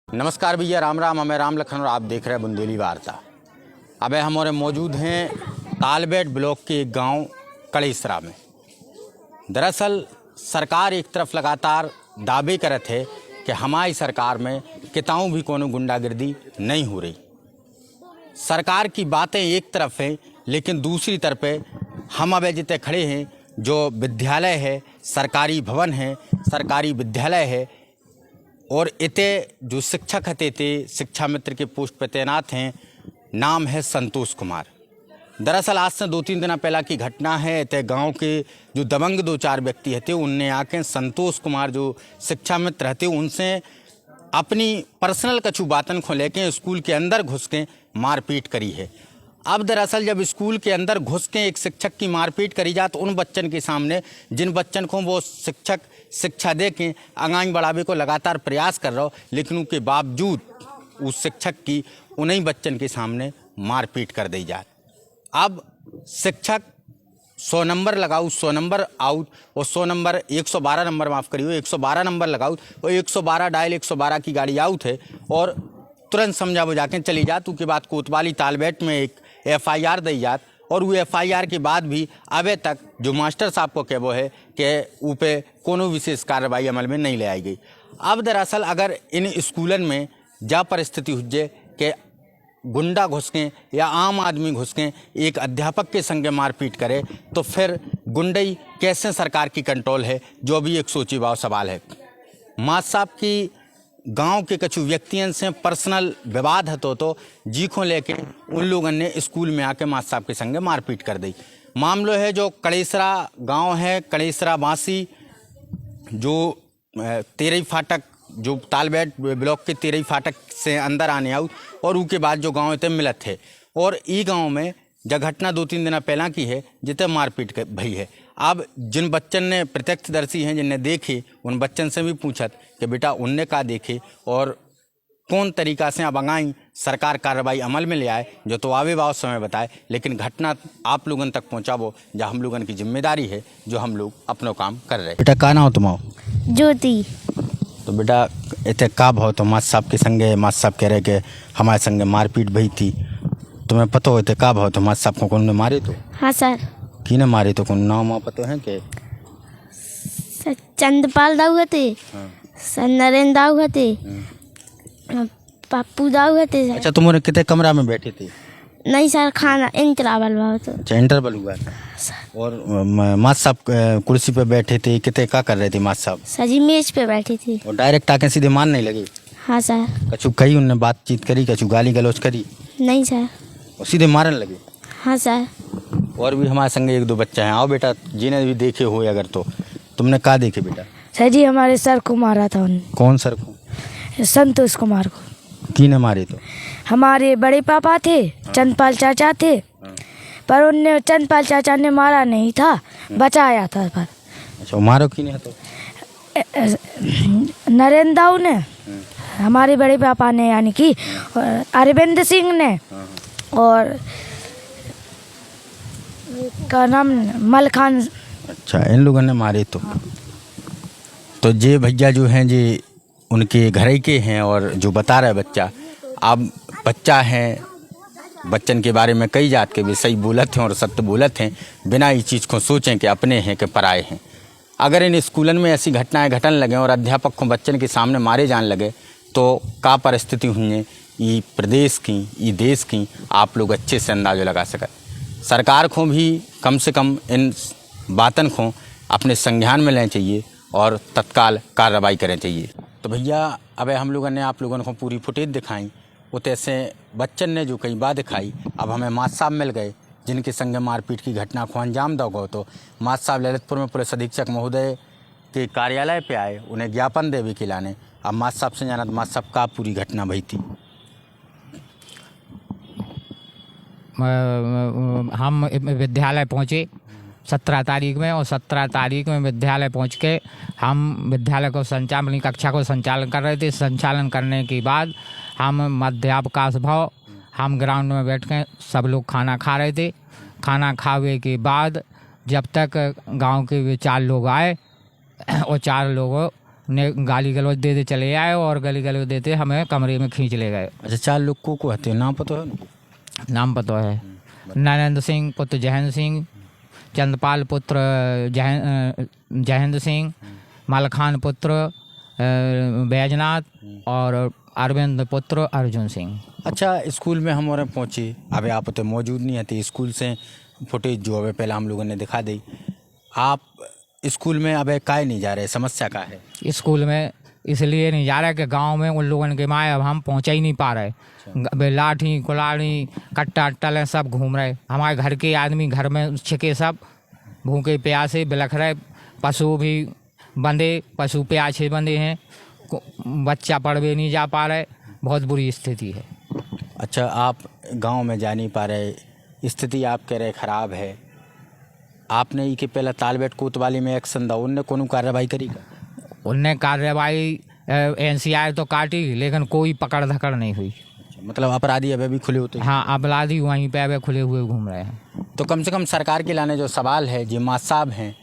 नमस्कार भैया, राम राम। मैं राम लखन और आप देख रहे हैं बुंदेली वार्ता। अब हमारे मौजूद हैं तालबेट ब्लॉक के एक गांव कड़ेसरा में। दरअसल सरकार एक तरफ लगातार दावे करत है कि हमारी सरकार में किताऊ भी कोनो गुंडागर्दी नहीं हो रही। सरकार की बातें एक तरफ हैं, लेकिन दूसरी तरफ हम अब जितने खड़े हैं, जो विद्यालय है, सरकारी भवन है, सरकारी विद्यालय है, और इते जो शिक्षक हते थे शिक्षा मित्र के पोस्ट पर तैनात हैं, नाम है संतोष कुमार। दरअसल आज से 2-3 दिन पहला की घटना है। इते गांव के जो दबंग 2-4 व्यक्ति हते, उनने आके संतोष कुमार जो शिक्षा मित्र हते, उनसे अपनी पर्सनल कछु बातन को लेके स्कूल के अंदर घुस के मारपीट करी है। अब दरअसल जब स्कूल के अंदर घुस के एक शिक्षक की मारपीट करी जाए तो उन बच्चन के सामने, जिन बच्चन को वो शिक्षक शिक्षा दे के आगामी बढ़ावे को लगातार प्रयास कर रहा हो, लेकिन उनके बावजूद उस शिक्षक की उन्हीं बच्चन के सामने मारपीट कर दी जाए। अब शिक्षक 100 नंबर लगाऊ, 100 नंबर आउट, और 100 नंबर 112 नंबर माफ़ करिए, 112 नंबर लगाऊ और 112 डायल 112 की गाड़ी आउट है, और तुरंत समझा बुझा के चली जात। उसके बाद कोतवाली तालबेट में एक FIR दी जात, और वो FIR के बाद भी अभी तक जो मास्टर साहब को कहवो है कि ऊपे कोनो विशेष कार्रवाई अमल में नहीं ले आई गई। अब दरअसल अगर इन स्कूलन में जा परिस्थिति हो जाए कि गुंडा घुस के या आम आदमी घुस के एक अध्यापक के संगे मारपीट करे, तो फिर गुंडई कैसे सरकार की कंट्रोल है, जो भी एक सोची भाव सवाल है। मास्टर साहब की गांव के कछु व्यक्तियों से पर्सनल विवाद हतो, तो जी को लेके उन लोगों ने स्कूल में आके मास्टर साहब के संगे मारपीट कर दी। मामलो है जो कड़ेसरा गांव है, कड़ेसरा बासी, जो 13 फाटक, जो तालबेट ब्लॉक के 13 फाटक से अंदर आने आउट, और उसके बाद जो गांव इतने मिलत है। और ई गांव में जब घटना 2-3 दिन पहला की है, जितने मारपीट भई है। अब जिन बच्चन ने प्रत्यक्षदर्शी हैं, जिनने देखे, उन बच्चन से भी पूछत कि बेटा उनने का देखे और कौन तरीका से अब आगाई सरकार कार्रवाई अमल में ले आए, जो तो आवे बाव समय बताए। लेकिन घटना आप लोगन तक पहुँचावो, जहाँ हम लोगन की जिम्मेदारी है, जो हम लोग अपना काम कर रहे हैं। बेटा का ना हो तुम? ज्योति। तो बेटा इतने का भाव तो मास्टर साहब के संगे, मास्टर साहब कह रहे कि हमारे संगे मारपीट भई थी, तुम्हें पता हो इतने का भाव तो मास्टर साहब को कौन ने मारे? तो हाँ सर। की ने मारे? तो कौन नाम पता है कि चंदपाल दाऊ हते, सर नरेंद्र दाऊ हते, पप्पू दाऊ हते। अच्छा, तुम कितने कमरा में बैठे थे? नहीं सर, खाना इंटरवल हुआ तो। अच्छा, इंटरवल हुआ था। और मास्टर साहब कुर्सी पे बैठे थे, कितने का कर रहे थे मास्टर साहब? सर जी मेज पे बैठी थी। और डायरेक्ट आके सीधे मार नहीं लगे? हाँ सर। कछु कही उनने बातचीत करी, कछु गाली गलौज करी? नहीं सर। और सीधे मारने लगे? हाँ सर। और भी हमारे संगे 1-2 बच्चे हैं। आओ बेटा, जिन्हें भी देखे हो अगर, तो तुमने कहा देखे बेटा? सर जी हमारे सर को मारा था उन्होंने। कौन सर को? संतोष कुमार को। की ने मारे? तो हमारे बड़े पापा थे, चंदपाल चाचा थे, पर उनने चंदपाल चाचा ने मारा नहीं था, बचाया था। पर अच्छा, मारो की ने? तो नरेंद्र दाऊ ने, हमारे बड़े पापा ने, यानी कि अरविंद सिंह ने, और का नाम मलखान। अच्छा, इन लोगों ने मारे। तो जे भैया जो हैं जी उनके घर ही के हैं, और जो बता रहा है बच्चा, अब बच्चा है, बच्चन के बारे में कई जात के भी सही बोलत हैं और सत्य बोलत हैं, बिना इस चीज़ को सोचें कि अपने हैं कि पराए हैं। अगर इन स्कूलन में ऐसी घटनाएं घटन लगे और अध्यापक को बच्चन के सामने मारे जाने लगे, तो का परिस्थिति हुई ये प्रदेश की, ये देश की, आप लोग अच्छे से अंदाज़ा लगा सकें। सरकार को भी कम से कम इन बातन को अपने संज्ञान में लेना चाहिए और तत्काल कार्रवाई करनी चाहिए। तो भैया अब हम लोगों ने आप लोगों को पूरी फुटेज दिखाई, वो तैसे बच्चन ने जो कई बात दिखाई। अब हमें मास्टर साहब मिल गए, जिनके संगे मारपीट की घटना को अंजाम दो गो। तो मास्टर साहब ललितपुर में पुलिस अधीक्षक महोदय के कार्यालय पे आए, उन्हें ज्ञापन देवे के लाने। अब मास्टर साहब से जाना, मास्टर साहब का पूरी घटना भई थी? हम विद्यालय पहुँचे 17 तारीख में, और 17 तारीख में विद्यालय पहुँच के हम विद्यालय को अपनी कक्षा को संचालन कर रहे थे। संचालन करने के बाद हम मध्यावकाश भाव हम ग्राउंड में बैठ के सब लोग खाना खा रहे थे। खाना खावे के बाद जब तक गांव के वे 4 लोग आए, और 4 लोगों ने गाली गलौज देते चले आए और गाली गलौज देते हमें कमरे में खींच ले गए। अच्छा, 4 लोग को हत्या नाम पता है? नाम पता है, नरेंद्र सिंह पुत्र जयहिंद सिंह, चंद्रपाल पुत्र जयहिंद सिंह, मलखान पुत्र बैजनाथ और अरविंद पुत्र अर्जुन सिंह। अच्छा, स्कूल में हम और पहुँचे, अबे आप तो मौजूद नहीं थे स्कूल से फुटेज जो अबे पहले हम लोगों ने दिखा दी। आप स्कूल में अबे काहे नहीं जा रहे, समस्या का है? स्कूल में इसलिए नहीं जा रहा कि गांव में उन लोगों के माए अब हम पहुंचा ही नहीं पा रहे। बे लाठी कुलाड़ी कट्टा टले सब घूम रहे, हमारे घर के आदमी घर में छिके सब भूखे प्यासे बिलख रहे, पशु भी बंधे, पशु प्यासे बंधे हैं, बच्चा पढ़ भी नहीं जा पा रहे, बहुत बुरी स्थिति है। अच्छा, आप गांव में जा नहीं पा रहे, स्थिति आप कह रहे ख़राब है। आपने ई के पहले तालबेट कोतवाली में एक्शन दा, उनने कोनो कार्रवाई करी का? उनने कार्रवाई NCR तो काटी लेकिन कोई पकड़ धकड़ नहीं हुई। मतलब अपराधी अभी भी खुले होते हैं? हाँ, अपराधी वहीं पे अभी खुले हुए घूम रहे हैं। तो कम से कम सरकार के लाने जो सवाल है, जो माँ साहब हैं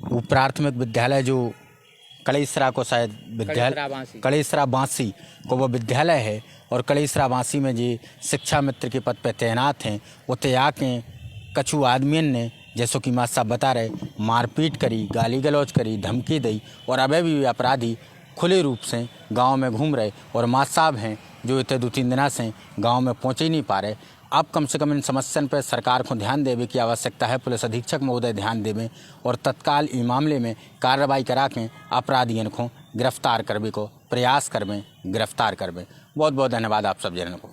वो प्राथमिक विद्यालय जो कलेसरा को शायद विद्यालय कलेसरा बांसी को वो विद्यालय है, और कलेसरा बांसी में जो शिक्षा मित्र के पद पर तैनात हैं वो त्याग के कछु आदमियों ने, जैसो कि माँ साहब बता रहे, मारपीट करी, गाली गलौज करी, धमकी दी, और अभी भी अपराधी खुले रूप से गांव में घूम रहे। और माँ साहब हैं जो इतने 2-3 दिनों से गांव में पहुँच ही नहीं पा रहे। अब कम से कम इन समस्याओं पर सरकार को ध्यान देवे की आवश्यकता है। पुलिस अधीक्षक महोदय ध्यान देवें और तत्काल इस मामले में कार्रवाई करा के अपराधियों को गिरफ्तार करने को प्रयास करवें, गिरफ्तार करवें। बहुत बहुत धन्यवाद आप सब जनों को।